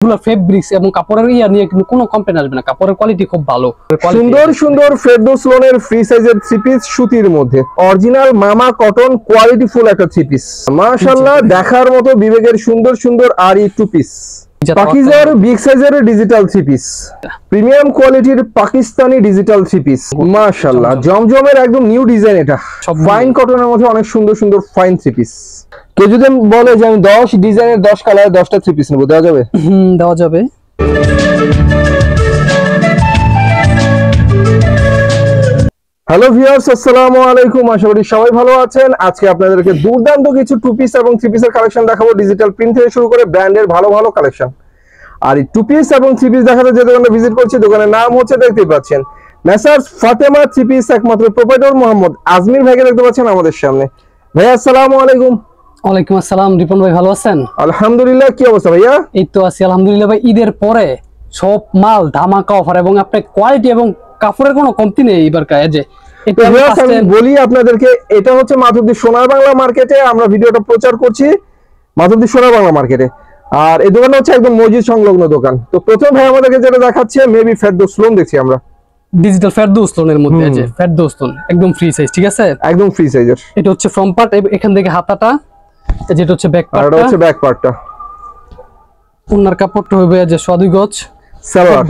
এগুলো ফেব্রিক্স এবং কাপড়ের ইয়া নিয়ে কিন্তু কোনো কমপ্লেইন আসবে না। কাপড়ের কোয়ালিটি খুব ভালো। সুন্দর সুন্দর ফেরদৌস লোনের ফ্রি সাইজের থ্রি পিস সুতির মধ্যে অরিজিনাল মামা কটন কোয়ালিটি ফুল একটা থ্রি পিস, মাশাআল্লাহ দেখার মতো বিবেকের সুন্দর সুন্দর আর এই টু পিস। পাকিজার বিগ সাইজের ডিজিটাল থ্রি পিস, প্রিমিয়াম কোয়ালিটির পাকিস্তানি ডিজিটাল থ্রি পিস, মাশাআল্লাহ জমজমের একদম নিউ ডিজাইন। এটা ফাইন কটনের মধ্যে অনেক সুন্দর সুন্দর ফাইন থ্রি পিস। কেউ যদি বলে যে আমি 10 ডিজাইনের 10 কালারের 10টা থ্রি পিস নেব, দেওয়া যাবে? দেওয়া যাবে। হ্যালো ভিউয়ার্স, আসসালামু আলাইকুম। আশা করি সবাই ভালো আছেন। আজকে আপনাদেরকে দুর্দান্ত কিছু টু পিস এবং থ্রি পিসের কালেকশন দেখাবো, ডিজিটাল প্রিন্ট থেকে শুরু করে ব্র্যান্ডের ভালো ভালো কালেকশন। আর এই টু পিস এবং থ্রি পিস দেখাতে যে দোকানে ভিজিট করছি, দোকানের নাম হচ্ছে দেখতেই পাচ্ছেন মেসার্স ফাতেমা থ্রি পিস, একমাত্র প্রোপাইটর মোহাম্মদ আজমির ভাইকে দেখতে পাচ্ছেন আমাদের সামনে। ভাইয়া আসসালামু আলাইকুম। ওয়ালাইকুম আসসালাম। রিপন ভাই ভালো আছেন? আলহামদুলিল্লাহ। কি অবস্থা ভাইয়া? এই তো আছি আলহামদুলিল্লাহ ভাই। ঈদের পরে সব মাল ধামাকা অফার এবং আপনার কোয়ালিটি এবং কাপড়ের কোনো কমতি নেই এবার কাজে। আমি বলি আপনাদেরকে, এটা হচ্ছে মাধবদী সোনার বাংলা মার্কেটে আমরা ভিডিওটা প্রচার করছি, মাধবদী সোনার বাংলা মার্কেটে। আর এই দোকানটা হচ্ছে একদম মসজিদ সংলগ্ন দোকান। তো প্রথম ভাই আমাদেরকে যেটা দেখাচ্ছে মেবি ফেরদৌস লোন দেখছি আমরা, ডিজিটাল ফেরদৌস লোনের মধ্যে আছে। ফেরদৌস লোন একদম ফ্রি সাইজ, ঠিক আছে? একদম ফ্রি সাইজের। এটা হচ্ছে ফ্রন্ট পার্ট, এখান থেকে হাতাটা, যেটা হচ্ছে ব্যাক পার্ট, এটা হচ্ছে ব্যাক পার্টটা। ওনার কাপড়টা হবে যে সোয়াদুই গজ,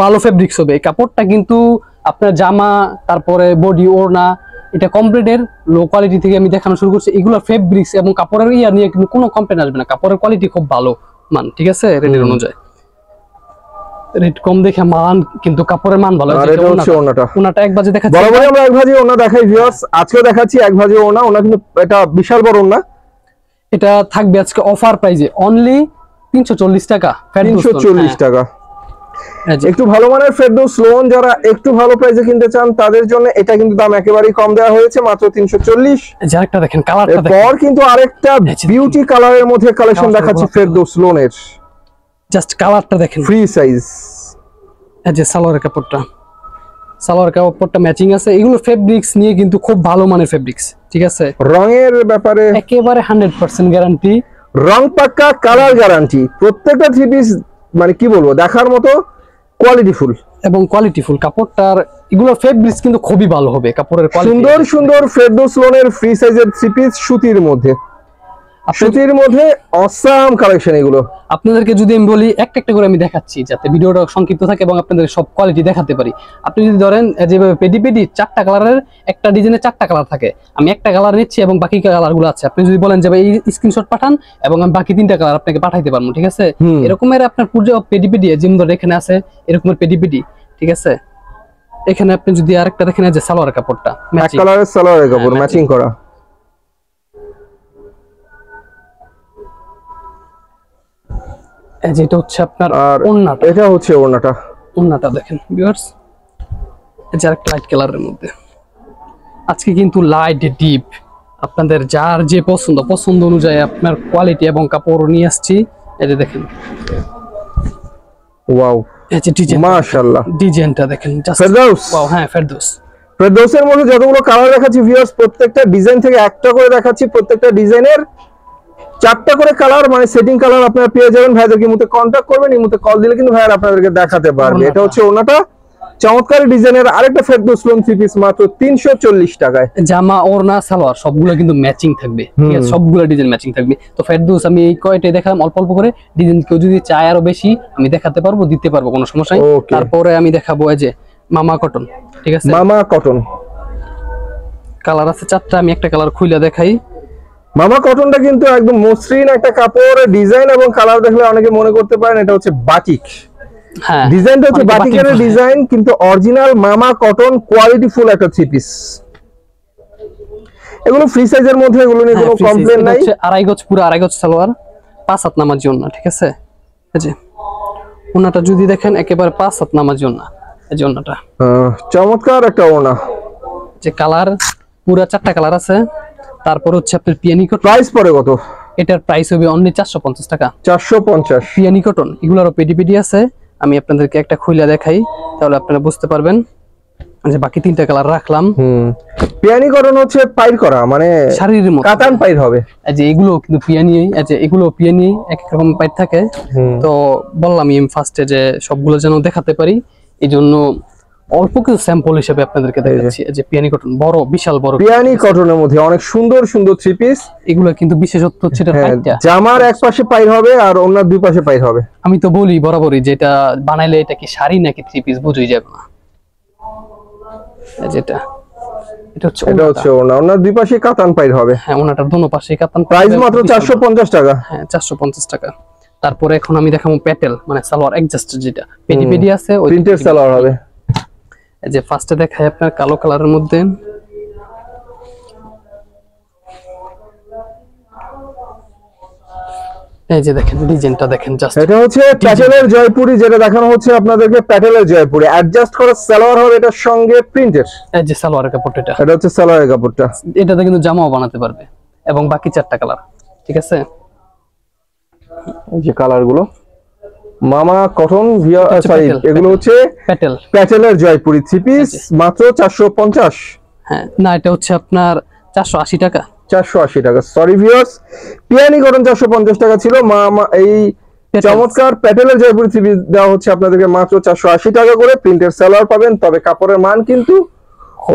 ভালো ফেব্রিক্স হবে। এই কাপড়টা কিন্তু আপনার জামা, তারপরে বডি, ওড়না, এটা কমপ্লিটের লো কোয়ালিটি থেকে আমি দেখানো শুরু করছি। এগুলো ফেব্রিক্স এবং কাপড়ের ইয়া নিয়ে কিন্তু কোনো কমপ্লেইন আসবে না। কাপড়ের কোয়ালিটি খুব ভালো মান, ঠিক আছে? রেটের অনুযায়ী রেট কম দেখে মান, কিন্তু কাপড়ের মান ভালো। আর এটা হচ্ছে ওনাটা। ওনাটা এক ভাঁজে দেখাচ্ছি, বরাবরই আমরা এক ভাঁজে ওনা দেখাই ভিউয়ার্স। আজকেও দেখাচ্ছি এক ভাঁজে ওনা। ওনা কিন্তু এটা বিশাল বড় ওনা। এটা থাকবে আজকে অফার প্রাইসে অনলি 340 টাকা। 340 টাকা। একটু ভালো মানের ফেরদৌস লোন যারা একটু ভালো প্রাইসে কিনতে চান তাদের জন্য এটা কিন্তু দাম একেবারেই কম দেওয়া হয়েছে, মাত্র 340। আরেকটা দেখেন কালারটা দেখেন। এরপর কিন্তু আরেকটা বিউটি কালারের মধ্যে কালেকশন দেখাচ্ছি ফেরদৌস লোনের। জাস্ট কালারটা দেখেন, ফ্রি সাইজ। এই যে সালোয়ারের কাপড়টা, সালোয়ার কাপড়টা ম্যাচিং আছে। এগুলো ফেব্রিক্স নিয়ে কিন্তু খুব ভালো মানের ফেব্রিক্স, ঠিক আছে? রঙের ব্যাপারে একেবারে 100% গ্যারান্টি, রং পাক্কা, কালার গ্যারান্টি। প্রত্যেকটা থ্রি পিস মানে কি বলবো, দেখার মতো কোয়ালিটি ফুল এবং কোয়ালিটি ফুল। কাপড়টার এগুলো ফেব্রিক্স কিন্তু খুবই ভালো হবে। কাপড়ের কোয়ালিটি সুন্দর সুন্দর ফেরদৌস লোনের ফ্রি সাইজের থ্রি পিস সুতির মধ্যে, সুতির মধ্যে অসাম কালেকশন এগুলো। আপনাদেরকে যদি আমি বলি একটা একটা করে আমি দেখাচ্ছি যাতে ভিডিওটা সংক্ষিপ্ত থাকে এবং আপনাদের সব কোয়ালিটি দেখাতে পারি। আপনি যদি ধরেন যেভাবে পেডি পেডি 4টা কালারের, একটা ডিজাইনের 4টা কালার থাকে, আমি একটা কালার নিচ্ছি এবং বাকি কালারগুলো আছে। আপনি যদি বলেন যে ভাই এই স্ক্রিনশট পাঠান এবং আমি বাকি 3টা কালার আপনাকে পাঠাইতে পারবো, ঠিক আছে? এরকমের আপনার পুরো পেডি পেডি যেমন ধরে এখানে আছে এরকমের পেডি পেডি, ঠিক আছে? এখানে আপনি যদি আরেকটা দেখেন যে সালোয়ার কাপড়টা এক কালারের সালোয়ারের কাপড় ম্যাচিং করা। যেটা হচ্ছে আপনার ওড়নাটা, এটা হচ্ছে ওড়নাটা। ওড়নাটা দেখেন ভিউয়ার্স, এই যে আরেকটা লাইট কালারের মধ্যে। আজকে কিন্তু লাইট ডিপ, আপনাদের যার যে পছন্দ অনুযায়ী আপনার কোয়ালিটি এবং কাপড় নিয়ে আসছি। এই যে দেখেন, ওয়াও, এই যে ডিজাইন, মাশাআল্লাহ ডিজাইনটা দেখেন। ফেরদৌস, ওয়াও, হ্যাঁ ফেরদৌস। ফেরদৌসের মধ্যে যতগুলো কালার দেখাচ্ছি ভিউয়ার্স, প্রত্যেকটা ডিজাইন থেকে একটা করে দেখাচ্ছি। প্রত্যেকটা ডিজাইনের 4টা করে কালার, মানে সেটিং কালার আপনারা পেয়ে যাবেন। ভাইদেরকে মুতে কন্টাক্ট করবেন, এই মুতে কল দিলে কিন্তু ভাইরা আপনাদেরকে দেখাতে পারবে। এটা হচ্ছে ওনাটা, চমৎকার ডিজাইনের আরেকটা ফেরদৌস লোন থ্রি পিস, মাত্র 340 টাকায়। জামা, ওড়না, সালোয়ার সবগুলো কিন্তু ম্যাচিং থাকবে, ঠিক আছে? সবগুলো ডিজাইন ম্যাচিং থাকবে। তো ফেরদৌস আমি এই কয়টাই দেখালাম অল্প অল্প করে। ডিজাইন কেউ যদি চায় আরো বেশি আমি দেখাতে পারবো, দিতে পারবো, কোনো সমস্যা নেই। তারপরে আমি দেখাবো এই যে মামা কটন, ঠিক আছে? মামা কটন কালার আছে 4টা, আমি একটা কালার খুলে দেখাই। মামা কটনটা কিন্তু একদম মসৃণ একটা কাপড়, ডিজাইন এবং কালার দেখলে অনেকে মনে করতে পারেন এটা হচ্ছে বাটিক। হ্যাঁ, ডিজাইনটা হচ্ছে বাটিকের ডিজাইন, কিন্তু অরিজিনাল মামা কটন কোয়ালিটি ফুল একটা থ্রি পিস। এগুলো ফ্রি সাইজের মধ্যে, এগুলো নিয়ে কোনো কমপ্লেইন নাই। আড়াই গজ, পুরো আড়াই গজ সালোয়ার, 5 হাত নামার জন্য, ঠিক আছে? এই যে ওনাটা যদি দেখেন একেবারে 5 হাত নামার জন্য। এই যে ওনাটা চমৎকার একটা ওনা, যে কালার পুরো 4টা কালার আছে। তারপর হচ্ছে আপনার পিয়ানি কটন। প্রাইস পড়ে কত? এটার প্রাইস হবে অনলি 450 টাকা। 450। পিয়ানি কটন এগুলোরও পেডি পেডি আছে, আমি আপনাদেরকে একটা খুলে দেখাই তাহলে আপনারা বুঝতে পারবেন। যে বাকি 3টা কালার রাখলাম। পিয়ানি কটন হচ্ছে পাইর করা, মানে শাড়ির মতো কাতান পাইর হবে। এই যে এগুলো কিন্তু পিয়ানি, এই যে এগুলো পিয়ানি এক এক রকম পাইর থাকে। তো বললাম আমি ফার্স্টে যে সবগুলো যেন দেখাতে পারি, এইজন্য অল্প কিছু স্যাম্পল হিসেবে আপনাদেরকে দেখাচ্ছি। এই যে পিয়ানি কটন, বড় বিশাল বড় পিয়ানি কটনের মধ্যে অনেক সুন্দর সুন্দর থ্রি পিস। এগুলো কিন্তু বিশেষত্ব হচ্ছে এটা পাইরটা, জামার এক পাশে পাইর হবে আর ওনার দুই পাশে পাইর হবে। আমি তো বলি বরাবরই যে এটা বানাইলে এটা কি শাড়ি নাকি থ্রি পিস বুঝই যাবে না। যেটা এটা হচ্ছে ওনা, ওনার দুই পাশে কাতান পাইর হবে। হ্যাঁ, ওনাটার দোনো পাশে কাতান। প্রাইস মাত্র 450 টাকা। হ্যাঁ, 450 টাকা। তারপরে এখন আমি দেখাবো প্যাটেল, মানে সালোয়ার অ্যাডজাস্ট, যেটা পেডি পেডি আছে ওই প্রিন্টেড সালোয়ার হবে। এই যে ফার্স্টে দেখাই আপনার কালো কালারের মধ্যে, এই যে দেখেন ডিজাইনটা দেখেন জাস্ট। এটা হচ্ছে প্যাটেলের জয়পুরি, যেটা দেখানো হচ্ছে আপনাদেরকে প্যাটেলের জয়পুরি। অ্যাডজাস্ট করা সালোয়ার হবে এটার সঙ্গে প্রিন্টেড। এই যে সালোয়ারের কাপড়টা, এটা হচ্ছে সালোয়ারের কাপড়টা। এটাতে কিন্তু জামাও বানাতে পারবে এবং বাকি 4টা কালার। ঠিক আছে, এই যে কালার গুলো মামা কটন সরি, এগুলো হচ্ছে প্যাটেলের জয়পুরি থ্রি পিস, মাত্র 450। হ্যাঁ, না এটা হচ্ছে আপনার 480 টাকা। 480 টাকা, সরি ভিউয়ার্স, পিয়ানি কটন 450 টাকা ছিল। মামা এই চমৎকার প্যাটেলের জয়পুরি থ্রি পিস দেওয়া হচ্ছে আপনাদেরকে মাত্র 480 টাকা করে। প্রিন্টেড সালোয়ার পাবেন, তবে কাপড়ের মান কিন্তু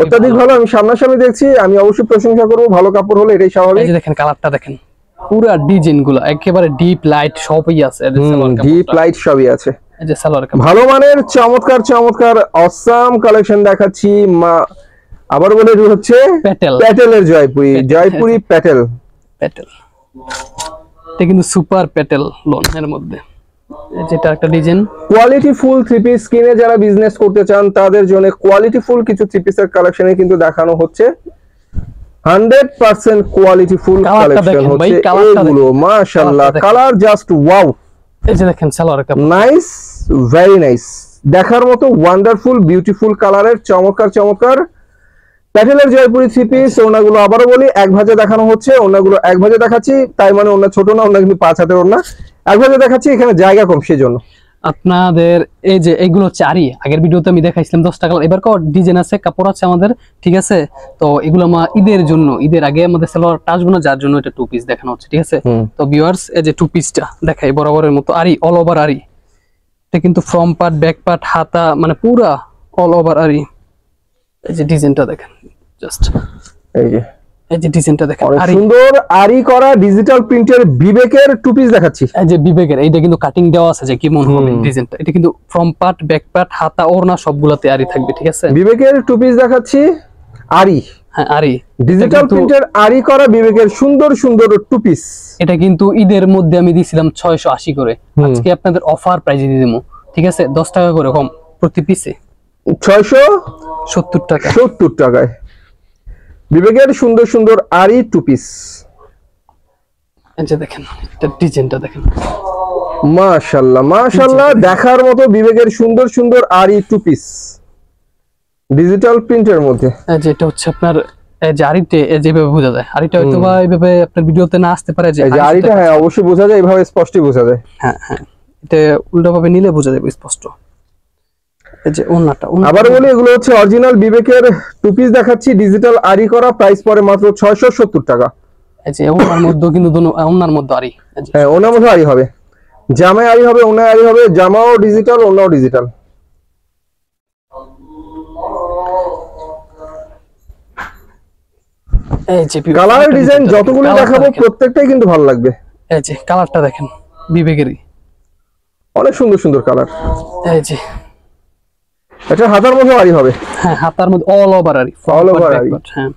অত্যাধিক ভালো। আমি সামনাসামনি দেখছি, আমি অবশ্যই প্রশংসা করবো। ভালো কাপড় হলে এটাই স্বাভাবিক। এই যে দেখেন কালারটা দেখেন, পুরো ডিজাইন গুলো একেবারে ডিপ লাইট সবই আছে। ডিপ লাইট সবই আছে। এই যে সালোয়ার ভালো মানের চমৎকার চমৎকার অসাম কালেকশন দেখাচ্ছি। আবার বলে হচ্ছে প্যাটেলের জয়পুরি, জয়পুরি প্যাটেল। প্যাটেল এটা কিন্তু সুপার প্যাটেল লোনের মধ্যে, যেটা একটা design. Quality full three piece কিনে যারা বিজনেস করতে চান তাদের জন্য কোয়ালিটি ফুল কিছু থ্রি পিসের কালেকশনে কিন্তু দেখানো হচ্ছে। 100% কোয়ালিটি ফুল কালেকশন হচ্ছে এগুলো। মাশাআল্লাহ, কালার জাস্ট ওয়াও। এই যে দেখেন সালোয়ার কাপড়, নাইস, ভেরি নাইস, দেখার মতো ওয়ান্ডারফুল বিউটিফুল কালারের চমৎকার চমৎকার প্যাটেলের জয়পুরি থ্রি পিস। ওনাগুলো আবারও বলি এক ভাজে দেখানো হচ্ছে, ওনাগুলো এক ভাজে দেখাচ্ছি, তাই মানে ওনা ছোট না, ওনা কিন্তু 5 হাতের ওনা। এক ভাজে দেখাচ্ছি, এখানে জায়গা কম সেজন্য। আপনাদের এই যে এগুলো হচ্ছে আরি, আগের ভিডিওতে আমি দেখাইছিলাম 10 টাকা। এবার ডিজাইন আছে, কাপড় আছে আমাদের, ঠিক আছে। তো এগুলো আমার ঈদের জন্য, ঈদের আগে আমাদের সালোয়ার আসবে না, যার জন্য এটা 2 পিস দেখানো হচ্ছে, ঠিক আছে। তো ভিউয়ার্স, এই যে 2 পিসটা দেখাই বরাবরের মতো আরি, অল ওভার আরি। এটা কিন্তু ফ্রম পার্ট, ব্যাক পার্ট, হাতা, মানে পুরা অল ওভার আরি। এই যে ডিজাইনটা দেখেন জাস্ট, এই যে ডিজাইনটা দেখেন, সুন্দর আরি করা ডিজিটাল প্রিন্টের বিবেকের 2 পিস দেখাচ্ছি। এই যে বিবেকের, এইটা কিন্তু কাটিং দেওয়া আছে যে কেমন হবে ডিজাইনটা। এটা কিন্তু ফ্রম পার্ট, ব্যাক পার্ট, হাতা, ওড়না সবগুলোতে আরি থাকবে, ঠিক আছে। বিবেকের 2 পিস দেখাচ্ছি আরি। হ্যাঁ, আরি ডিজিটাল প্রিন্টের আরি করা বিবেকের সুন্দর সুন্দর 2 পিস। এটা কিন্তু ঈদের মধ্যে আমি দিছিলাম 680 করে, আজকে আপনাদের অফার প্রাইসে দিয়ে দেবো, ঠিক আছে। 10 টাকা করে কম প্রতি পিসে, 670 টাকা। 70 টাকায় বিবেকের সুন্দর সুন্দর আরি 2 পিস। এই যে দেখেন, এটা ডিজাইনটা দেখেন, মাশাআল্লাহ মাশাআল্লাহ, দেখার মতো বিবেকের সুন্দর সুন্দর আরি 2 পিস ডিজিটাল প্রিন্টের মধ্যে। এই যে এটা হচ্ছে আপনার যে আরিতে যেভাবে বোঝা যায়, আরিটা হয়তো বা এইভাবে আপনার ভিডিওতে না আসতে পারে, যে আরিটা হ্যাঁ অবশ্যই বোঝা যায়, এইভাবে স্পষ্টই বোঝা যায়। হ্যাঁ হ্যাঁ, এটা উল্টোভাবে নিলে বোঝা যাবে স্পষ্ট। এই যে ওন্নাটা, আবার বলি এগুলো হচ্ছে অরিজিনাল বিবেকের 2 পিস দেখাচ্ছি, ডিজিটাল আরি করা, প্রাইস পড়ে মাত্র 670 টাকা। এই যে ওনার মধ্যে কিন্তু ওনার মধ্যে আরি, হ্যাঁ ওনার মধ্যে আরি হবে, জামায় আরি হবে, ওনায় আরি হবে, জামাও ডিজিটাল, ওনাও ডিজিটাল। এই যে কালার ডিজাইন যতগুলো দেখাবো প্রত্যেকটাই কিন্তু ভালো লাগবে। এই যে কালারটা দেখেন বিবেকেরই, অনেক সুন্দর সুন্দর কালার। এই যে এটা হাতার মধ্যে আরি হবে। হ্যাঁ, হাতার মধ্যে অল ওভার আরি, অল ওভার আরি। হ্যাঁ,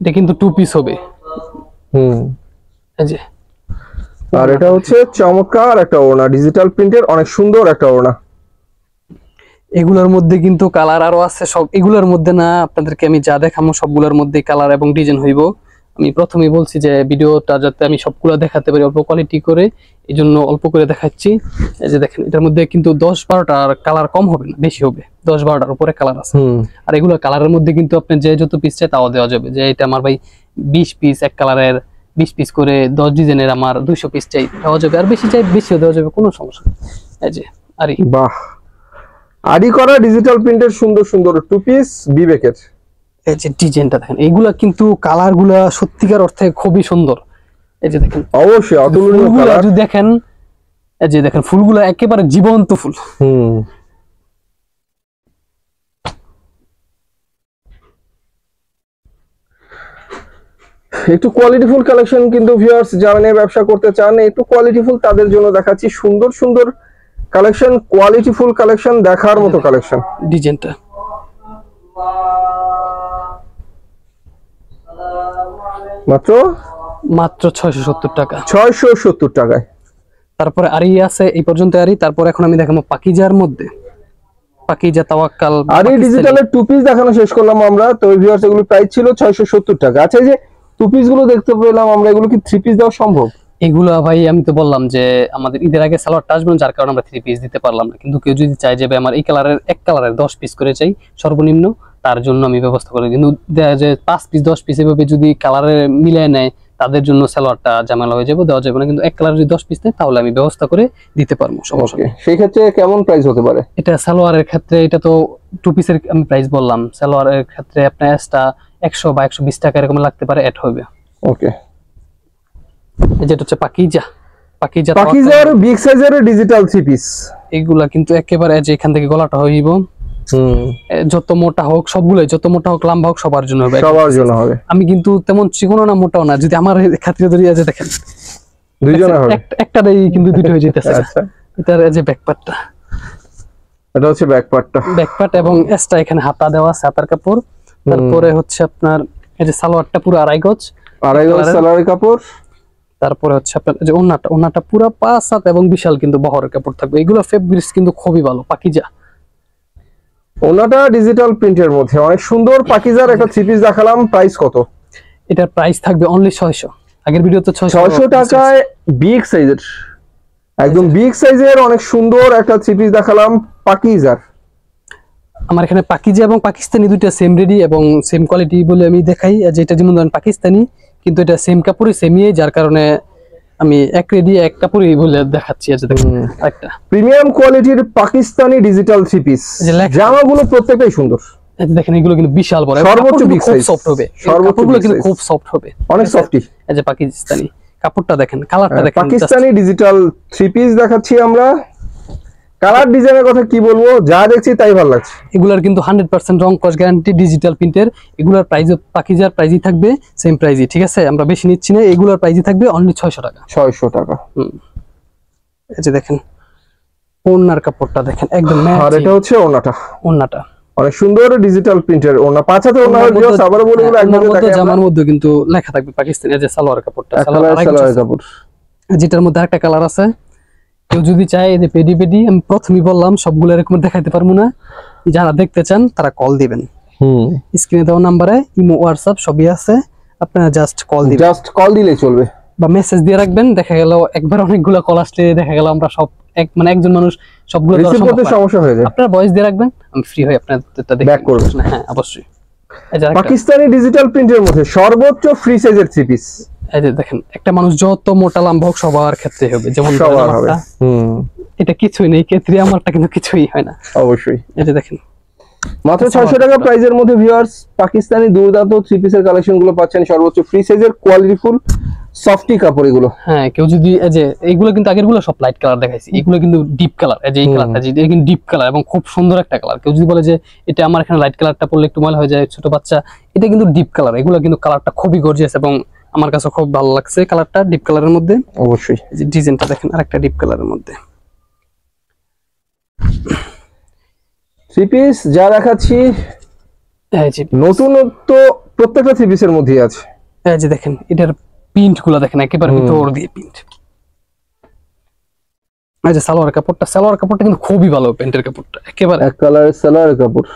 এটা কিন্তু 2 পিস হবে। এই যে, আর এটা হচ্ছে চমৎকার একটা ওড়না, ডিজিটাল প্রিন্টের অনেক সুন্দর একটা ওড়না। এগুলোর মধ্যে কিন্তু কালার আরো আছে, সব এগুলোর মধ্যে না, আপনাদেরকে আমি যা দেখাবো সবগুলোর মধ্যে কালার এবং ডিজাইন হইব। আমি প্রথমেই বলছি যে ভিডিওটা যাতে আমি সবগুলো দেখাতে পারি অল্প কোয়ালিটি করে, এই জন্য অল্প করে দেখাচ্ছি। এই যে দেখেন, এটার মধ্যে কিন্তু 10-12টার কালার কম হবে না, বেশি হবে, 10-12টার উপরে কালার আছে। আর এগুলো কালারের মধ্যে কিন্তু আপনি যে যত পিস চাই তাও দেওয়া যাবে। যে এটা আমার ভাই 20 পিস এক কালারের, 20 পিস করে 10 ডিজাইনের আমার 200 পিস চাই দেওয়া যাবে, আর বেশি চাই বেশিও দেওয়া যাবে, কোনো সমস্যা নেই। এই যে আরি, বাহ আড়ি করা ডিজিটাল প্রিন্টের সুন্দর সুন্দর টু পিস বিবেকের। এই যে ডিজাইনটা দেখেন, এইগুলা কিন্তু কালার গুলা সত্যিকার অর্থে খুবই সুন্দর। এই যে দেখেন, অবশ্যই অতুলনীয় ফুলগুলা কালার। যদি দেখেন, এই যে দেখেন ফুলগুলা একেবারে জীবন্ত ফুল। একটু কোয়ালিটিফুল কালেকশন কিন্তু ভিউয়ার্স যারা নিয়ে ব্যবসা করতে চান একটু কোয়ালিটিফুল তাদের জন্য দেখাচ্ছি সুন্দর সুন্দর কালেকশন, কোয়ালিটিফুল কালেকশন, দেখার মতো কালেকশন। ডিজাইনটা মাত্র মাত্র 670 টাকা। 670 টাকায়। তারপরে আরি আছে এই পর্যন্ত আরি। তারপর এখন আমি দেখাবো পাকিজার মধ্যে, পাকিজা তাওয়াক্কাল আরি ডিজিটালের টু পিস দেখানো শেষ করলাম আমরা। তো ভিউয়ার্স এগুলো প্রাইস ছিল 670 টাকা। আচ্ছা, এই যে টু পিস গুলো দেখতে পেলাম আমরা, এগুলো কি থ্রি পিস দেওয়া সম্ভব? এগুলো ভাই আমি তো বললাম যে আমাদের ঈদের আগে সালোয়ারটা আসবে, যার কারণে আমরা 3 পিস দিতে পারলাম না। কিন্তু কেউ যদি চায় যে ভাই আমার এই কালারের এক কালারের 10 পিস করে চাই সর্বনিম্ন, তার জন্য আমি ব্যবস্থা করি। কিন্তু দেখা যায় 5 পিস 10 পিস এভাবে যদি কালারে মিলিয়ে নেয় তাদের জন্য সালোয়ারটা ঝামেলা হয়ে যাবে, দেওয়া যাবে না। কিন্তু এক কালার যদি 10 পিস নেয় তাহলে আমি ব্যবস্থা করে দিতে পারবো, সমস্যা নেই। সেই ক্ষেত্রে কেমন প্রাইস হতে পারে? এটা সালোয়ারের ক্ষেত্রে, এটা তো টু পিসের আমি প্রাইস বললাম। সালোয়ারের ক্ষেত্রে আপনার এক্সট্রা 100 বা 120 টাকা এরকম লাগতে পারে, অ্যাড হবে। ওকে। যেটা হচ্ছে পাকিজা, পাকিজার বিগ সাইজের ডিজিটাল থ্রি পিস। এগুলা কিন্তু একেবারে যে এখান থেকে গলাটা হইব, যত মোটা হোক সবগুলোই, যত মোটা হোক লম্বা হোক সবার জন্য হবে, সবার জন্য হবে। আমি কিন্তু তেমন চিকনও না মোটাও না, যদি আমার খাতিরে ধরে আছে দেখেন দুইজনে হবে, একটাই কিন্তু দুটো হয়ে যেতেছে। আচ্ছা, এটার যে ব্যাকপার্টটা, এটা হচ্ছে ব্যাকপার্টটা, ব্যাকপার্ট এবং এক্সট্রা এখানে হাতা দেওয়া আছে হাতার কাপড়। তারপরে হচ্ছে আপনার এই যে সালোয়ারটা পুরো আড়াই গজ সালোয়ারের কাপড়। তারপরে হচ্ছে আপনার যে ওন্নাটা পুরো 5 হাত এবং বিশাল কিন্তু বহরের কাপড় থাকবে। এগুলো ফেব্রিক্স কিন্তু খুবই ভালো পাকিজা। ওনাটা ডিজিটাল প্রিন্টের মধ্যে অনেক সুন্দর পাকিজার একটা থ্রি পিস দেখালাম। প্রাইস কত? এটার প্রাইস থাকবে অনলি 600। আগের ভিডিওতে 600 টাকায় বিগ সাইজের, একদম বিগ সাইজের অনেক সুন্দর একটা থ্রি পিস দেখালাম পাকিজার। আমার এখানে পাকিজা এবং পাকিস্তানি দুইটা সেম রেডি এবং সেম কোয়ালিটি বলে আমি দেখাই। যেটা যেমন ধরেন পাকিস্তানি, কিন্তু এটা সেম কাপড়ই সেমই, যার কারণে আমি এক রেডি এক কাপড়ই বলে দেখাচ্ছি। আচ্ছা দেখুন একটা প্রিমিয়াম কোয়ালিটির পাকিস্তানি ডিজিটাল থ্রি পিস, জামাগুলো প্রত্যেকটাই সুন্দর। দেখেন এগুলো কিন্তু বিশাল বড়, সর্বোচ্চ বিগ সাইজ, সফট হবে, কাপড়গুলো কিন্তু খুব সফট হবে, অনেক সফটি। এই যে পাকিস্তানি কাপড়টা দেখেন, কালারটা দেখেন, পাকিস্তানি ডিজিটাল থ্রি পিস দেখাচ্ছি আমরা। কালার ডিজাইনের কথা কি বলবো, যা দেখছি তাই ভালো লাগছে। এগুলার কিন্তু 100% রং কস গ্যারান্টি, ডিজিটাল প্রিন্টের। এগুলার প্রাইস পাকিজার প্রাইসই থাকবে সেম প্রাইসই, ঠিক আছে? আমরা বেশি নিচ্ছি না, এগুলার প্রাইসই থাকবে অনলি 600 টাকা। 600 টাকা। এই যে দেখেন ওন্নার কাপড়টা দেখেন, একদম ম্যাচিং। আর এটা হচ্ছে ওন্নাটা অনেক সুন্দর ডিজিটাল প্রিন্টের ওন্না, 5 হাতে ওন্না হবে। আবার বলে বলে একদম দেখেন, জামার মধ্যে কিন্তু লেখা থাকবে পাকিস্তানি। এই যে সালোয়ার কাপড়টা, সালোয়ার কাপড়, যেটার মধ্যে আরেকটা কালার আছে। কেউ যদি চায় এই যে পেডি পেডি, আমি প্রথমেই বললাম সবগুলো এরকম দেখাইতে পারবো না, যারা দেখতে চান তারা কল দিবেন। স্ক্রিনে দেওয়া নাম্বারে ইমো হোয়াটসঅ্যাপ সবই আছে, আপনারা জাস্ট কল দিবেন, জাস্ট কল দিলেই চলবে বা মেসেজ দিয়ে রাখবেন। দেখা গেল একবার অনেকগুলো কল আসলে দেখা গেল আমরা সব মানে একজন মানুষ সবগুলো রিসিভ করতে সমস্যা হয়ে যায়। আপনারা ভয়েস দিয়ে রাখবেন, আমি ফ্রি হই আপনাদেরটা দেখে ব্যাক করব। হ্যাঁ অবশ্যই। পাকিস্তানি ডিজিটাল প্রিন্টের মধ্যে সর্বোচ্চ ফ্রি সাইজের থ্রি পিস। এই যে দেখেন, একটা মানুষ যত মোটা লম্বা হোক সবার ক্ষেত্রে হবে, যেমন সবার হবে। এটা কিছুই নেই ক্ষেত্রে, আমারটা কিন্তু কিছুই হয় না। অবশ্যই। এই যে দেখেন মাত্র 600 টাকা প্রাইজের মধ্যে ভিউয়ার্স পাকিস্তানি দুর্দান্ত থ্রি পিসের কালেকশন গুলো পাচ্ছেন সর্বোচ্চ ফ্রি সাইজের কোয়ালিটিফুল সফটি কাপড় এগুলো। হ্যাঁ, কেউ যদি এই যে এইগুলো কিন্তু আগের গুলো সব লাইট কালার দেখাইছি, এগুলো কিন্তু ডিপ কালার। এই যে এই কালারটা যে কিন্তু ডিপ কালার এবং খুব সুন্দর একটা কালার। কেউ যদি বলে যে এটা আমার এখানে লাইট কালারটা পরলে একটু ময়লা হয়ে যায় ছোট বাচ্চা, এটা কিন্তু ডিপ কালার। এগুলো কিন্তু কালারটা খুবই গর্জিয়াস এবং আমার কাছে খুব ভালো লাগছে কালারটা ডিপ কালারের মধ্যে। অবশ্যই এই যে ডিজাইনটা দেখেন আরেকটা ডিপ কালারের মধ্যে। থ্রি পিস যা দেখাচ্ছি এই যে নতুনত্ব প্রত্যেকটা থ্রি পিসের মধ্যেই আছে। এই যে দেখেন এটার প্রিন্ট গুলো দেখেন, একেবারে ভিতর দিয়ে প্রিন্ট। এই যে সালোয়ার কাপড়টা কিন্তু খুবই ভালো, প্যান্টের কাপড়টা একেবারে এক কালারের সালোয়ার কাপড়।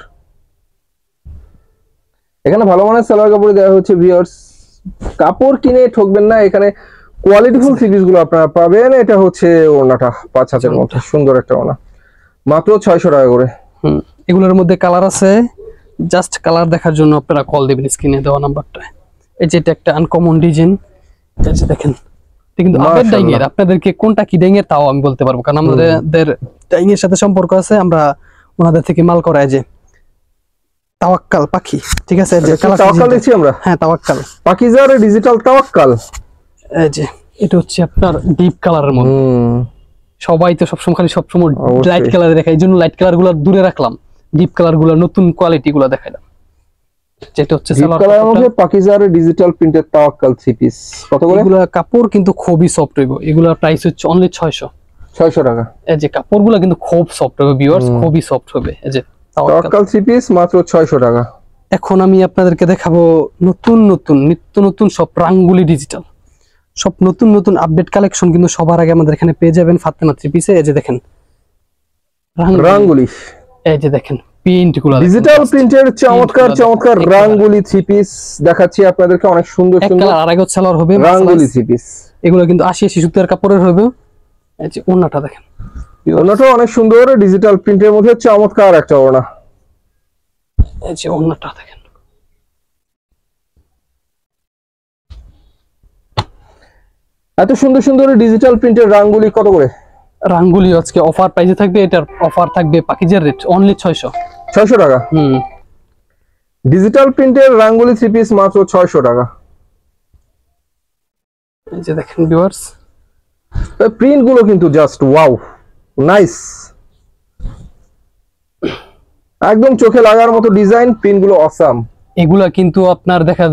এখানে ভালো মানের সালোয়ার কাপড় দেওয়া হচ্ছে ভিউয়ার্স, কাপড় কিনে ঠকবেন না, এখানে কোয়ালিটিফুল থ্রি পিস গুলো আপনারা পাবেন। এটা হচ্ছে ওনাটা 5 হাতের মধ্যে সুন্দর একটা ওনা, মাত্র 600 টাকা করে। এগুলোর মধ্যে কালার আছে, জাস্ট কালার দেখার জন্য আপনারা কল দিবেন স্ক্রিনে দেওয়া নাম্বারটা। এই যে এটা একটা আনকমন ডিজাইন, এই যে দেখেন কিন্তু আপডেট ডাইং এর, আপনাদেরকে কোনটা কি ডাইং এর তাও আমি বলতে পারবো, কারণ আমাদের ডাইং এর সাথে সম্পর্ক আছে। আমরা ওনাদের থেকে মাল করা, এই যে তাওয়াক্কাল পাখি, ঠিক আছে? এই যে এটা কি তাওয়াক্কাল দেখছি আমরা? হ্যাঁ তাওয়াক্কাল পাকিজার ডিজিটাল তাওয়াক্কাল। এই যে এটা হচ্ছে আপনার ডিপ কালারের মধ্যে। সবাই তো সবসময় অবশ্যই। লাইট কালারে দেখায়, এই জন্য লাইট কালার গুলো দূরে রাখলাম, ডিপ কালার গুলো নতুন কোয়ালিটি গুলো দেখাইলাম। যেটা হচ্ছে ডিপ কালারের মধ্যে পাকিজার ডিজিটাল প্রিন্টেড তাওয়াক্কাল 3 পিস কত করে? এগুলা কাপড় কিন্তু খুবই সফট হইব, এগুলার প্রাইস হচ্ছে অনলি 600 টাকা। এই যে কাপড়গুলো কিন্তু খুব সফট হবে ভিউয়ার্স, খুবই সফট হবে। এই যে তাওয়াক্কাল 3 পিস মাত্র 600 টাকা। এখন আমি আপনাদেরকে দেখাবো নতুন নতুন নিত্য নতুন সব রাঙ্গুলি ডিজিটাল, সব নতুন নতুন আপডেট কালেকশন কিন্তু সবার আগে আমাদের এখানে পেয়ে যাবেন ফাতেমা 3 পিসে। এই যে দেখেন রাঙ্গুলি, এই যে দেখেন প্রিন্ট গুলো, ডিজিটাল প্রিন্টের চমৎকার চমৎকার রাঙ্গুলি 3 পিস দেখাচ্ছি আপনাদেরকে, অনেক সুন্দর এক সুন্দর কালার আড়াই গজ সালোয়ার হবে রাঙ্গুলি 3 পিস। এগুলো কিন্তু 80 সুতার কাপড়ের হবে। এই যে ওড়নাটা দেখেন, ওড়নাটা অনেক সুন্দর ডিজিটাল প্রিন্টের মধ্যে চমৎকার একটা ওড়না। এই যে ওড়নাটা দেখেন, এত সুন্দর সুন্দর ডিজিটাল প্রিন্টের রাঙ্গুলি কত করে? রাঙ্গুলি আজকে অফার প্রাইসে থাকবে, এটার অফার থাকবে পাকিজার রেট অনলি 600 টাকা। ডিজিটাল প্রিন্টের রাঙ্গুলি 3 পিস মাত্র 600 টাকা। এই যে দেখেন ভিউয়ার্স, প্রিন্ট গুলো কিন্তু জাস্ট ওয়াও, নাইস, একদম চোখে লাগার মতো ডিজাইন, প্রিন্ট গুলো অসাম। এগুলা কিন্তু আপনার দেখা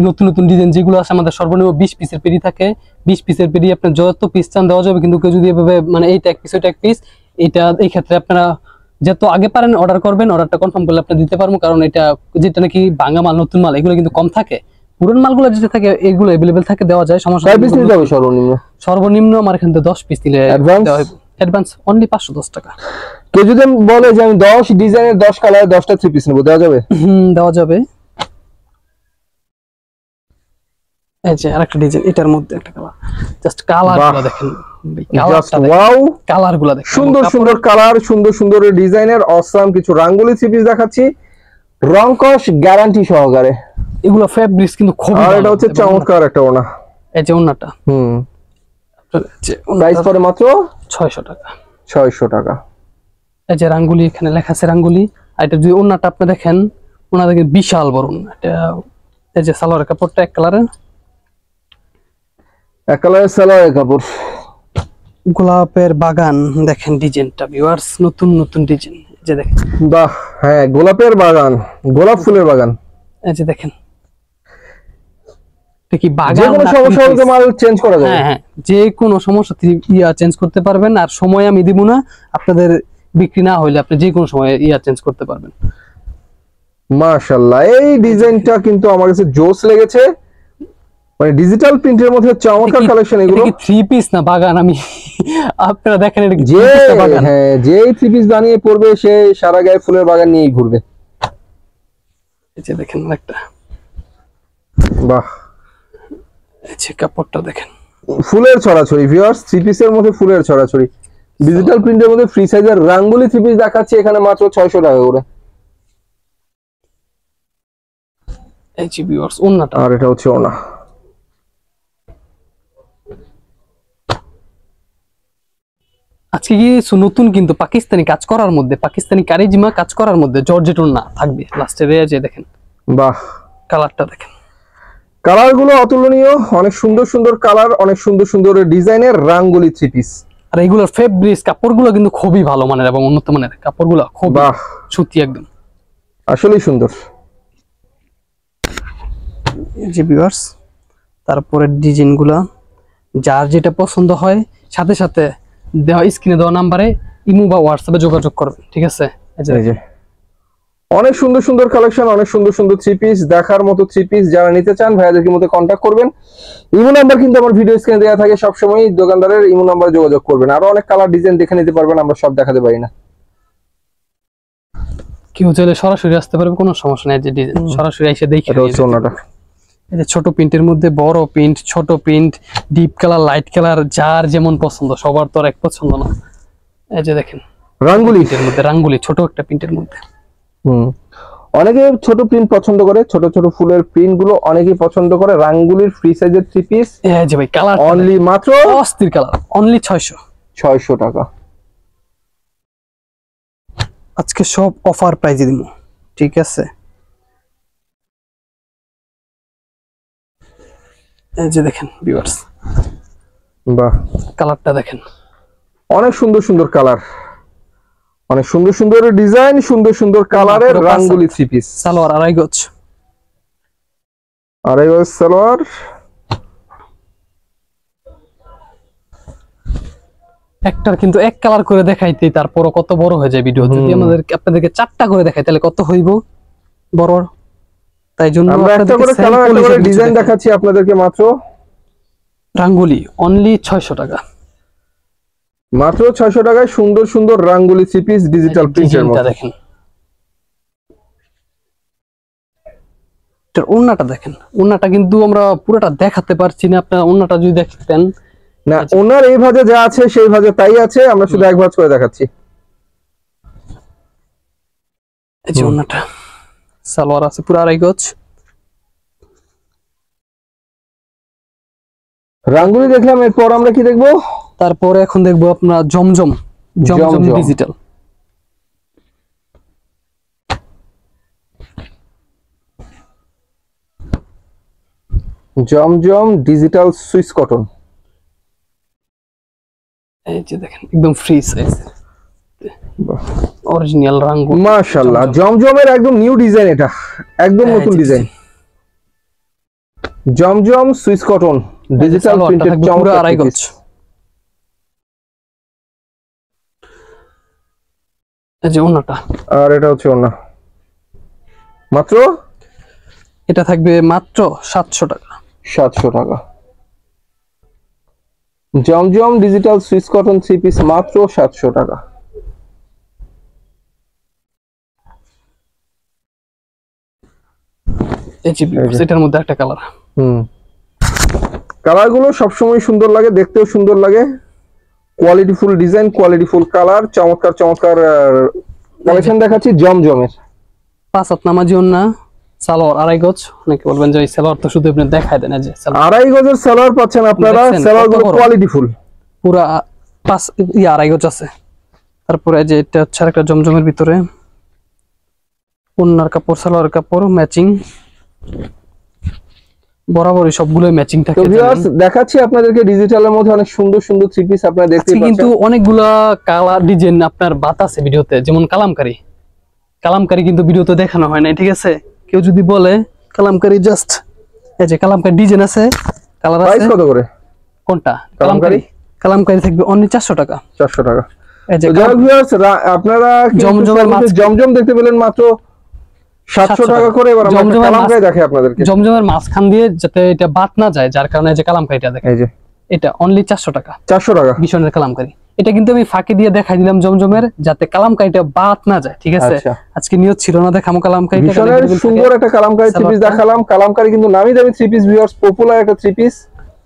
নতুন নতুন ডিজাইন যেগুলো আছে আমাদের সর্বনিম্ন 20 পিসের পেরি থাকে, 20 পিসের পেরি আপনার যত পিস চান দেওয়া যাবে। কিন্তু কেউ যদি এভাবে মানে এইটা এক পিস ওইটা এক পিস, এটা এই ক্ষেত্রে আপনারা যত আগে পারেন অর্ডার করবেন, অর্ডারটা কনফার্ম করলে আপনারা দিতে পারবো। কারণ এটা যেটা নাকি ভাঙা মাল নতুন মাল এগুলো কিন্তু কম থাকে, পুরান মালগুলো যেটা থাকে এগুলো अवेलेबल থাকে, দেওয়া যায়, সমস্যা নেই। পিস নিতে হবে সর্বনিম্ন? সর্বনিম্ন আমার এখান থেকে 10 পিস দিলে অ্যাডভান্স অনলি 510 টাকা। কেউ যদি বলে যে আমি 10 ডিজাইনের 10 কালারের 10টা 3 পিস নেব, দেওয়া যাবে? দেওয়া যাবে। এই যে আরেকটা ডিজাইন, এটার মধ্যে একটা কালার, জাস্ট কালারগুলো দেখেন, জাস্ট ওয়াও, কালারগুলো দেখেন, সুন্দর সুন্দর কালার, সুন্দর সুন্দর ডিজাইনের অসাম কিছু রাঙ্গুলি 3 পিস দেখাচ্ছি, রং কস গ্যারান্টি সহকারে। এগুলো ফেব্রিক্স কিন্তু খুব আর এটা হচ্ছে চমৎকার একটা ওড়না। এই যে ওড়নাটা, প্রাইস পড়ে মাত্র 600 টাকা। 600 টাকা। এই যে রাঙ্গুলি, এখানে লেখা আছে রাঙ্গুলি। আর এটা যদি ওড়নাটা আপনি দেখেন, ওড়না দেখেন বিশাল বড় ওড়না। এটা এই যে সালোয়ারের কাপড়টা এক কালারের, এক কালারের সালোয়ারের কাপড়, গোলাপের বাগান দেখেন ডিজাইনটা ভিউয়ার্স, নতুন নতুন ডিজাইন। এই যে দেখেন, বাহ, হ্যাঁ গোলাপের বাগান, গোলাপ ফুলের বাগান। এই যে দেখেন, এটা কি যে বাগান, কোনো সমস্যা হলে মাল চেঞ্জ করা যাবে। হ্যাঁ হ্যাঁ, যে কোনো সমস্যা চেঞ্জ করতে পারবেন। আর সময় আমি দিব না, আপনাদের বিক্রি না হইলে আপনি যে কোনো সময় চেঞ্জ করতে পারবেন। মাশাআল্লাহ, এই ডিজাইনটা কিন্তু আমার কাছে জোস লেগেছে, মানে ডিজিটাল প্রিন্টের মধ্যে চমৎকার কালেকশন। এগুলো কি 3 পিস না বাগান? আমি আপনারা দেখেন এটা কি যে 3 পিস বাগান? হ্যাঁ, যে 3 পিস বানিয়ে পড়বে সে সারা গায়ে ফুলের বাগান নিয়েই ঘুরবে। এই যে দেখেন একটা, বাহ, এই যে কাপড়টা দেখেন, ফুলের ছড়াছড়ি ভিউয়ার্স, 3 পিসের মধ্যে ফুলের ছড়াছড়ি, ডিজিটাল প্রিন্টের মধ্যে ফ্রি সাইজের রাঙ্গুলি 3 পিস দেখাচ্ছি এখানে মাত্র 600 টাকা করে। এই যে ভিউয়ার্স ওন্নাটা, আর এটা হচ্ছে ওনা। আজকে কি নতুন কিন্তু পাকিস্তানি কাজ করার মধ্যে, পাকিস্তানি কারিজমা কাজ করার মধ্যে জর্জেট ওন্না থাকবে লাস্টে। এই যে দেখেন, বাহ, কালারটা দেখেন, কালার গুলো অতুলনীয়, অনেক সুন্দর সুন্দর কালার, অনেক সুন্দর সুন্দর ডিজাইনের রাঙ্গুলি 3 পিস। আর এইগুলোর ফেব্রিক্স কাপড়গুলো কিন্তু খুবই ভালো মানের এবং উন্নত মানের কাপড়গুলো, খুব সুতি একদম, আসলেই সুন্দর। এই যে ভিউয়ার্স, তারপরে ডিজাইনগুলো যার যেটা পছন্দ হয় সাথে সাথে দেওয়া স্ক্রিনে দেওয়া নাম্বারে ইমো বা হোয়াটসঅ্যাপে যোগাযোগ করবেন, ঠিক আছে? এই যে অনেক সুন্দর সুন্দর কালেকশন, অনেক সুন্দর সুন্দর 3 পিস, দেখার মতো 3 পিস। যারা নিতে চান ভাইয়াদেরকে মধ্যে কন্ট্যাক্ট করবেন। ইমো নাম্বার কিন্তু আমার ভিডিও স্ক্রিনে দেওয়া থাকে, সব সময় দোকানদারের ইমো নাম্বারে যোগাযোগ করবেন। আরো অনেক কালার ডিজাইন দেখে নিতে পারবেন, আমরা সব দেখাতে পারি না। কেউ চাইলে সরাসরি আসতে পারবে, কোনো সমস্যা নেই। যে ডিজাইন সরাসরি এসে দেখে এটা হচ্ছে ওনাটা। এই যে ছোট প্রিন্টের মধ্যে বড় প্রিন্ট, ছোট print, deep colour, light colour, যার যেমন পছন্দ, সবার তো আর এক পছন্দ না। এই যে দেখেন রাঙ্গুলি এর মধ্যে রাঙ্গুলি, ছোট একটা প্রিন্টের মধ্যে। অনেকে ছোট প্রিন্ট পছন্দ করে, ছোট ছোট ফুলের প্রিন্ট গুলো অনেকেই পছন্দ করে। রাঙ্গুলির ফ্রি সাইজের 3 পিস, এই যে ভাই কালার অনলি মাত্র অস্থির কালার, অনলি 600 টাকা। আজকে সব অফার প্রাইজে দিব, ঠিক আছে? এই যে দেখেন ভিউয়ার্স, বাহ, কালারটা দেখেন, অনেক সুন্দর সুন্দর কালার, অনেক সুন্দর সুন্দর ডিজাইন, সুন্দর সুন্দর কালারের রাঙ্গুলি থ্রি পিস। সালোয়ার আড়াই গজ, আড়াই গজ সালোয়ার। একটার কিন্তু এক কালার করে দেখাইতে তারপর কত বড় হয়ে যায় ভিডিও। যদি আপনাদেরকে 4টা করে দেখাই তাহলে কত হইব বড়। তাই জন্য আমরা একটা করে কালার, একটা করে ডিজাইন দেখাচ্ছি আপনাদেরকে। মাত্র রাঙ্গুলি অনলি 600 টাকা, মাত্র 600 টাকায় সুন্দর সুন্দর রাঙ্গুলি থ্রি পিস ডিজিটাল প্রিন্টের মধ্যে। দেখেন এটার ওন্নাটা দেখেন, ওন্নাটা কিন্তু আমরা পুরোটা দেখাতে পারছি না, আপনারা ওন্নাটা যদি দেখতেন। না, ওনার এই ভাজে যা আছে সেই ভাজে তাই আছে, আমরা শুধু এক ভাজ করে দেখাচ্ছি। এই যে ওন্নাটা, সালোয়ার আছে পুরো আড়াই গজ। রাঙ্গুলি দেখলাম, এরপর আমরা কি দেখবো? তারপরে এখন দেখবো আপনার জমজম, জমজম ডিজিটাল। জমজম ডিজিটাল সুইস কটন। এই যে দেখেন একদম ফ্রি সাইজ, অরিজিনাল রাঙ্গুলি। মাশাআল্লাহ, জমজমের একদম নিউ ডিজাইন, এটা একদম নতুন ডিজাইন। জমজম সুইস কটন ডিজিটাল প্রিন্টেড, পুরো আড়াই গজ। এই যে ওন্নাটা, আর এটা হচ্ছে ওন্না। মাত্র এটা থাকবে মাত্র 700 টাকা। 700 টাকা। Zamzam digital Swiss cotton three piece মাত্র 700 টাকা। এই যে এটার মধ্যে একটা কালার। কালার গুলো সবসময় সুন্দর লাগে, দেখতেও সুন্দর লাগে। Quality full design, quality full colour, চমৎকার চমৎকার কালেকশন দেখাচ্ছি জমজমের। 5 হাত নামাজি ওন্না, সালোয়ার আড়াই গজ। অনেকে বলবেন যে এই সালোয়ার তো শুধু আপনি দেখায় দেন, এই যে আড়াই গজের সালোয়ার পাচ্ছেন আপনারা। সালোয়ার গুলো কোয়ালিটি ফুল, পুরা 5 আড়াই গজ আছে। তারপরে যে এটা হচ্ছে আরেকটা জমজমের ভিতরে, ওন্নার কাপড় সালোয়ার কাপড় ম্যাচিং, বরাবরই সবগুলোই ম্যাচিং থাকে। তো ভিউয়ার্স দেখাচ্ছি আপনাদেরকে ডিজিটালের মধ্যে অনেক সুন্দর সুন্দর থ্রি পিস আপনারা দেখতে পাচ্ছেন। কিন্তু অনেকগুলা কালার ডিজাইন আপনার বাতাসে ভিডিওতে, যেমন কালামকারী। কালামকারী কিন্তু ভিডিওতে দেখানো হয় না, ঠিক আছে? কেউ যদি বলে কালামকারী, জাস্ট এই যে কালামকারী ডিজাইন আছে, কালার আছে। প্রাইস কত করে কোনটা কালামকারী? কালামকারী থাকবে অনলি 400 টাকা। 400 টাকা। এই যে ভিউয়ার্স আপনারা জমজম দেখতে পেলেন মাত্র 700 টাকা করে। এবার আমরা কালামকারী দেখাই আপনাদেরকে। জমজমের মাঝখান দিয়ে যাতে এটা বাদ না যায়, যার কারণে যে কালামকারীটা দেখেন, এই যে এটা অনলি 400 টাকা। 400 টাকা বিশনের কালামকারী। এটা কিন্তু আমি ফাঁকি দিয়ে দেখাই দিলাম জমজমের, যাতে কালামকারীটা বাদ না যায়, ঠিক আছে? আজকে নিয়ত ছিল না দেখামো কালামকারীটা। বিশনের সুন্দর একটা কালামকারী থ্রি পিস দেখালাম। কালামকারী কিন্তু নামি দামি থ্রি পিস, ভিউয়ার্স পপুলার একটা থ্রি পিস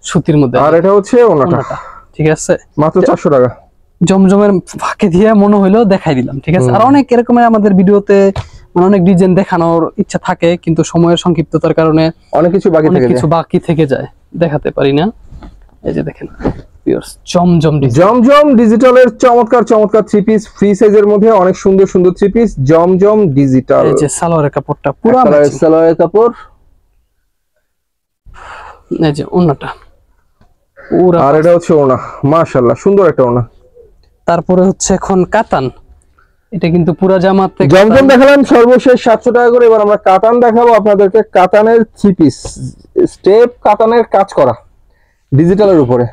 সুতির মধ্যে। আর এটা হচ্ছে ওনাটা, ঠিক আছে? মাত্র 400 টাকা। জমজমের ফাঁকি দিয়ে মনে হইলো দেখাই দিলাম, ঠিক আছে? আর অনেক এরকমের আমাদের ভিডিওতে অনেক ডিজাইন দেখানোর ইচ্ছা থাকে, কিন্তু সময়ের সংক্ষিপ্ততার কারণে অনেক কিছু বাকি থেকে যায়, দেখাতে পারি না। এই যে দেখেন ভিউয়ার্স, জমজম ডিজিটালের চমৎকার চমৎকার থ্রি পিস, ফ্রি সাইজের মধ্যে অনেক সুন্দর সুন্দর থ্রি পিস জমজম ডিজিটাল। এই যে সালোয়ারের কাপড়টা পুরো সালোয়ারের কাপড়, এই যে ওন্নাটা পুরো। আর এটা হচ্ছে ওনা, মাশাআল্লাহ সুন্দর একটা ওনা। তারপরে হচ্ছে এখন কাতান, এটা কিন্তু পুরো জামাতে। জমজম দেখালাম সর্বশেষ 700 টাকা করে। এবার আমরা কাতান দেখাবো আপনাদেরকে। কাতানের থ্রি পিস, স্টেপ কাতানের কাজ করা ডিজিটালের উপরে।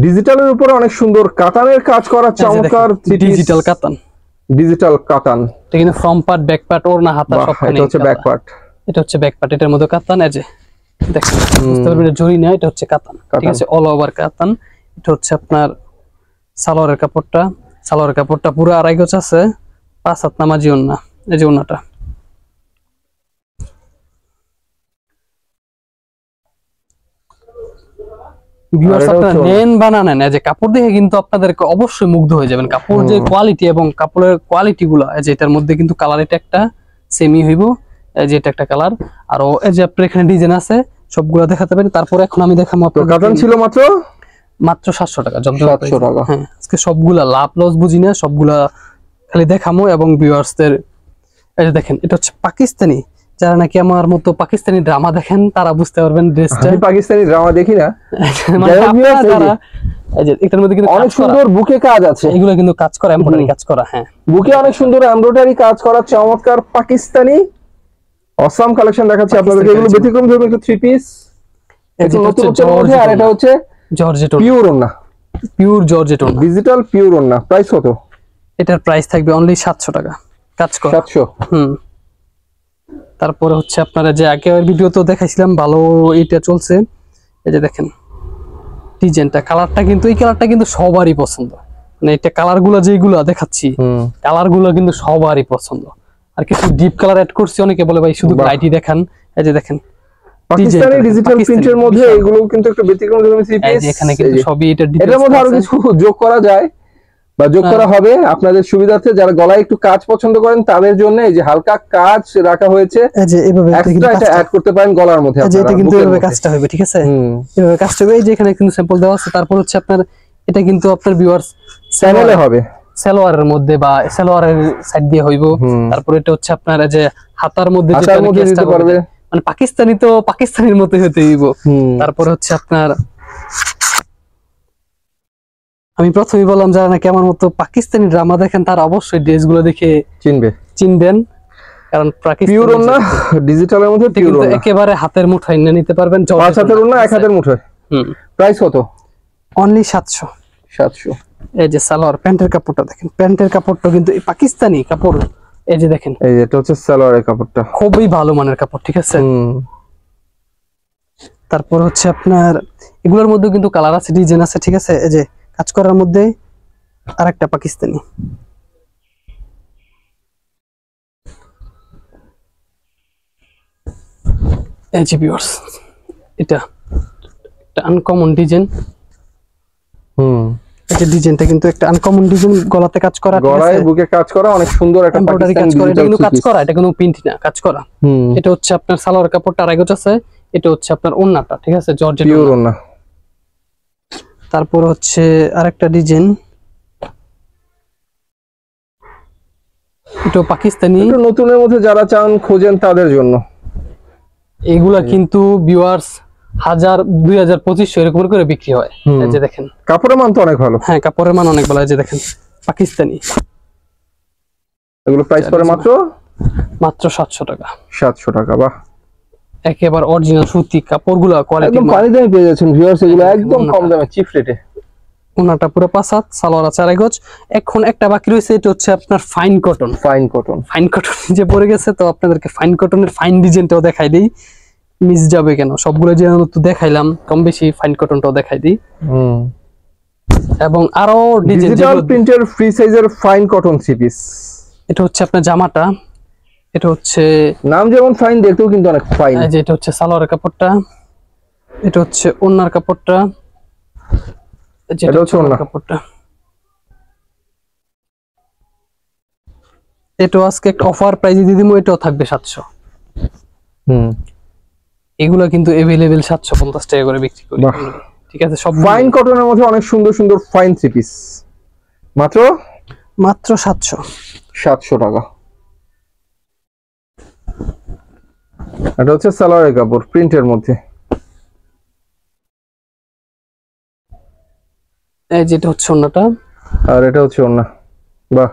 ডিজিটালের উপরে অনেক সুন্দর কাতানের কাজ করা চমৎকার ডিজিটাল কাতান। ডিজিটাল কাতান, এটা কিন্তু ফ্রন্ট পার্ট, ব্যাক পার্ট, ওড়না, হাতা সবখানে। এটা হচ্ছে ব্যাক পার্ট, এটা হচ্ছে ব্যাক পার্ট। এটার মধ্যে কাতান, এই যে দেখেন, বুঝতে পারবেন এটা জরি না, এটা হচ্ছে কাতান, ঠিক আছে? অল ওভার কাতান। এটা হচ্ছে আপনার সালোয়ারের কাপড়টা। সালোয়ারের কাপড়টা পুরো আড়াই গজ আছে, 5 হাত নামাজি ওন্না। এই যে ওন্নাটা, ভিউয়ার্স আপনারা নেন বা না নেন, এই যে কাপড় দেখে কিন্তু আপনাদেরকে অবশ্যই মুগ্ধ হয়ে যাবেন। কাপড় যে কোয়ালিটি এবং কাপড়ের কোয়ালিটি গুলো, এই যে এটার মধ্যে কিন্তু কালার এটা একটা সেমি হইব, এই যে এটা একটা কালার, আর এই যে আপনার এখানে ডিজাইন আছে সবগুলো দেখাতে পারি। তারপর এখন আমি দেখাবো তো কাতান ছিল মাত্র মাত্র 700 টাকা। 700 টাকা। হ্যাঁ, আজকে সবগুলা লাভ লস বুঝি না, সবগুলা খালি দেখামো এবং ভিউয়ার্সদের। এই যে দেখেন, এটা হচ্ছে পাকিস্তানি। যারা নাকি আমার মতো পাকিস্তানি ড্রামা দেখেন তারা বুঝতে পারবেন ড্রেসটা। আমি পাকিস্তানি ড্রামা দেখি না। মানে আপনারা যারা, এই যে এটার মধ্যে কিন্তু অনেক সুন্দর বুকে কাজ আছে, এগুলো কিন্তু কাজ করা, এমব্রয়ডারি কাজ করা। হ্যাঁ, বুকে অনেক সুন্দর এমব্রয়ডারি কাজ করা, চমৎকার পাকিস্তানি অসাম কালেকশন দেখাচ্ছি আপনাদেরকে। এগুলো ব্যতিক্রম ধরনের একটা থ্রি পিস, এটা নতুন মধ্যে। আর এটা হচ্ছে জর্জেট পিওর ওন্না, পিওর জর্জেট ওন্না, ডিজিটাল পিওর ওন্না। প্রাইস কত? এটার প্রাইস থাকবে অনলি 700 টাকা কাজ করা। 700। তারপরে হচ্ছে আপনারা যে আগের ভিডিও তো দেখাইছিলাম ভালো, এটা চলছে। এই যে দেখেন ডিজাইনটা, কালারটা কিন্তু, এই কালারটা কিন্তু সবারই পছন্দ। মানে এটা কালারগুলো যেগুলো দেখাচ্ছি, কালারগুলো কিন্তু সবারই পছন্দ। আর কিছু ডিপ কালার অ্যাড করছি, অনেকে বলে ভাই শুধু লাইটই দেখান। এই যে দেখেন পাকিস্তানি ডিজিটাল প্রিন্টের মধ্যে এগুলো কিন্তু একটা ব্যতিক্রম ধরনের থ্রি পিস। এখানে কিন্তু সবই এটার এটার মধ্যে আরো কিছু যোগ করা যায় বা যোগ করা হবে আপনাদের সুবিধার্থে। যারা গলায় একটু কাজ পছন্দ করেন তাদের জন্য এই যে হালকা কাজ রাখা হয়েছে, এই যে এভাবে এক্সট্রা এটা অ্যাড করতে পারেন গলার মধ্যে। এই যে এটা কিন্তু এভাবে কাজটা হবে, ঠিক আছে? এভাবে কাজটা হবে। এই যে এখানে কিন্তু স্যাম্পল দেওয়া আছে। তারপর হচ্ছে আপনার এটা কিন্তু আপনার ভিউয়ার্স চ্যানেলে হবে, সালোয়ারের মধ্যে বা সালোয়ারের সাইড দিয়ে হইব। তারপর এটা হচ্ছে আপনার যে হাতার মধ্যে যেটা দিতে পারবে, মানে পাকিস্তানি তো পাকিস্তানির মতো হতে হইব। তারপর হচ্ছে আপনার, আমি প্রথমেই বললাম যারা নাকি আমার মতো পাকিস্তানি ড্রামা দেখেন তারা অবশ্যই ড্রেসগুলো দেখে চিনবেন, কারণ পিওর ওন্না ডিজিটালের মধ্যে পিওর ওন্না একেবারে হাতের মুঠোয় নিয়ে নিতে পারবেন। 5 হাতের ওন্না 1 হাতের মুঠোয়। প্রাইস কত? অনলি 700। এই যে সালোয়ার প্যান্টের কাপড়টা দেখেন, প্যান্টের কাপড়টা কিন্তু পাকিস্তানি কাপড়। এই যে দেখেন, এই যে এটা হচ্ছে সালোয়ারের কাপড়টা, খুবই ভালো মানের কাপড়, ঠিক আছে? তারপর হচ্ছে আপনার এগুলোর মধ্যে কিন্তু কালার আছে, ডিজাইন আছে, ঠিক আছে? এই যে কাজ করার মধ্যে আরেকটা পাকিস্তানি। এই যে ভিউয়ার্স, এটা একটা আনকমন ডিজাইন। এটা ডিজাইনটা কিন্তু একটা আনকমন ডিজাইন, গলাতে কাজ করা, গলায় বুকে কাজ করা, অনেক সুন্দর একটা এমব্রয়ডারি কাজ করা। এটা কিন্তু কাজ করা, এটা কোনো প্রিন্ট না, কাজ করা। এটা হচ্ছে আপনার সালোয়ার কাপড়টা আড়াই গজ আছে। এটা হচ্ছে আপনার ওন্নাটা, ঠিক আছে? জর্জেট পিওর ওন্না। তারপর হচ্ছে আরেকটা ডিজাইন, এটা পাকিস্তানি। এটা নতুনের মধ্যে যারা চান খোঁজেন তাদের জন্য। এগুলা কিন্তু ভিউয়ার্স 1000, 2000, 2500 এরকম করে বিক্রি হয়। এই যে দেখেন কাপড়ের মান তো অনেক ভালো। হ্যাঁ, কাপড়ের মান অনেক ভালো। এই যে দেখেন পাকিস্তানি, এগুলো প্রাইস পড়ে মাত্র 700 টাকা। 700 টাকা। বাহ, একেবারে অরিজিনাল সুতি কাপড়গুলো, কোয়ালিটি একদম পানি দামে পেয়ে যাচ্ছেন ভিউয়ার্স, এগুলো একদম কম দামে, চিপ রেটে। ওনাটা পুরো 5 হাত, সালোয়ার আছে আড়াই গজ। এখন একটা বাকি রয়েছে, এটা হচ্ছে আপনার ফাইন কটন। ফাইন কটন যে পড়ে গেছে, তো আপনাদেরকে ফাইন কটনের ফাইন ডিজাইনটাও দেখাই দিই, মিস যাবে কেন? সবগুলো যে তো দেখাইলাম কম বেশি, ফাইন কটনটাও দেখাই দিই। এবং আরো ডিজিটাল প্রিন্টের ফ্রি সাইজের ফাইন কটন থ্রি পিস। এটা হচ্ছে আপনার জামাটা, এটা হচ্ছে নাম যেমন ফাইন, দেখতেও কিন্তু অনেক ফাইন। এই যে এটা হচ্ছে সালোয়ারের কাপড়টা, এটা হচ্ছে ওন্নার কাপড়টা, এটা হচ্ছে ওন্নার কাপড়টা। এটা আজকে একটা অফার প্রাইসে দিয়ে দিমু, এটাও থাকবে 700। এগুলা কিন্তু अवेलेबल 750 টাকা করে বিক্রি করি, ঠিক আছে? সব ফাইন কটনের মধ্যে অনেক সুন্দর সুন্দর ফাইন থ্রি পিস, মাত্র 700 টাকা। এটা হচ্ছে সালোয়ারের কাপড় প্রিন্টের মধ্যে। এই যেটা হচ্ছে ওন্নাটা, আর এটা হচ্ছে ওন্না। বাহ,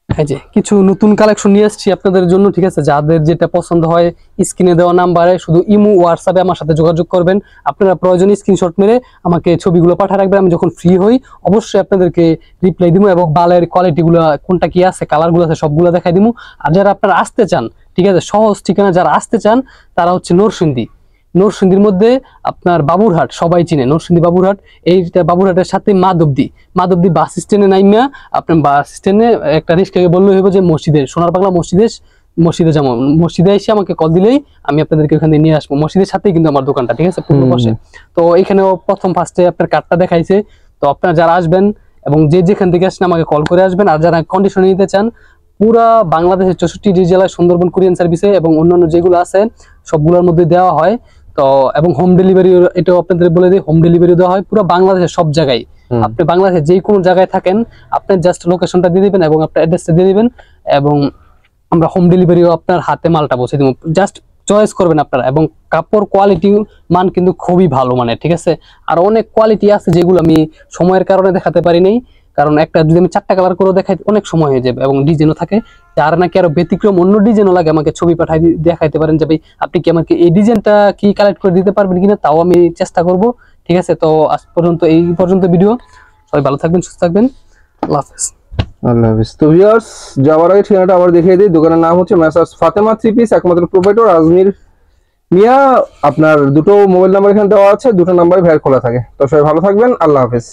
এই যে কিছু নতুন কালেকশন নিয়ে আসছি আপনাদের জন্য, ঠিক আছে? যাদের যেটা পছন্দ হয় স্ক্রিনে দেওয়া নাম্বারে শুধু ইমো হোয়াটসঅ্যাপে আমার সাথে যোগাযোগ করবেন। আপনারা প্রয়োজনে স্ক্রিনশট মেরে আমাকে ছবিগুলো পাঠিয়ে রাখবেন। আমি যখন ফ্রি হই অবশ্যই আপনাদেরকে রিপ্লাই দিব এবং বালের কোয়ালিটিগুলো কোনটা কি আছে, কালারগুলো আছে, সবগুলো দেখাই দিব। আর যারা আপনারা আসতে চান, ঠিক আছে, সহজ ঠিকানা যারা আসতে চান তারা হচ্ছে নরসিংদীর মধ্যে আপনার বাবুরহাট, সবাই চিনে নরসিংদী বাবুরহাট। এইটা বাবুরহাটের সাথে মাধবদী বাস স্ট্যান্ডে নাইমা আপনার বাস স্ট্যান্ডে একটা রিস্কাকে বললেই হবে যে সোনার বাংলা মসজিদে যেমন মসজিদে এসে আমাকে কল দিলেই আমি আপনাদেরকে ওখানে নিয়ে আসবো। মসজিদের সাথেই কিন্তু আমার দোকানটা, ঠিক আছে, পূর্ব পাশে। তো এখানেও ফার্স্টে আপনার কার্ডটা দেখাইছে। তো আপনারা যারা আসবেন এবং যেখান থেকে আসেন আমাকে কল করে আসবেন। আর যারা কন্ডিশনে নিতে চান পুরা বাংলাদেশের 64টি জেলায় সুন্দরবন কুরিয়ার সার্ভিসে এবং অন্যান্য যেগুলো আছে সবগুলোর মধ্যে দেওয়া হয়। তো এবং হোম ডেলিভারি, এটাও আপনাদের বলে দিই, হোম ডেলিভারি দেওয়া হয় পুরো বাংলাদেশের সব জায়গায়। আপনি বাংলাদেশের যে কোনো জায়গায় থাকেন, আপনি জাস্ট লোকেশনটা দিয়ে দিবেন এবং আপনার অ্যাড্রেসটা দিয়ে দিবেন, এবং আমরা হোম ডেলিভারিও আপনার হাতে মালটা পৌঁছে দিব। জাস্ট চয়েস করবেন আপনারা, এবং কাপড় কোয়ালিটি মান কিন্তু খুবই ভালো মানে, ঠিক আছে। আর অনেক কোয়ালিটি আছে যেগুলো আমি সময়ের কারণে দেখাতে পারি নাই, কারণ একটা যদি আমি 4টা কালার করে দেখাই অনেক সময় হয়ে যাবে, এবং ডিজাইনও থাকে। যারা নাকি আরো ব্যতিক্রম অন্য ডিজাইনও লাগে আমাকে ছবি পাঠাই দেখাইতে পারেন যে ভাই আপনি কি আমাকে এই ডিজাইনটা কি কালেক্ট করে দিতে পারবেন কিনা, তাও আমি চেষ্টা করব, ঠিক আছে। তো আজ পর্যন্ত এই পর্যন্ত ভিডিও, সবাই ভালো থাকবেন, সুস্থ থাকবেন, আল্লাহ হাফেজ। আল্লাহ হাফেজ। তো ভিউয়ার্স, যাওয়ার আগে ঠিকানাটা আবার দেখিয়ে দিই। দোকানের নাম হচ্ছে মেসার্স ফাতেমা থ্রি পিস, একমাত্র প্রোপাইটর আজমির মিয়া। আপনার দুটো মোবাইল নাম্বার এখানে দেওয়া আছে, দুটো নাম্বারে ভাইয়ের খোলা থাকে। তো সবাই ভালো থাকবেন, আল্লাহ হাফেজ।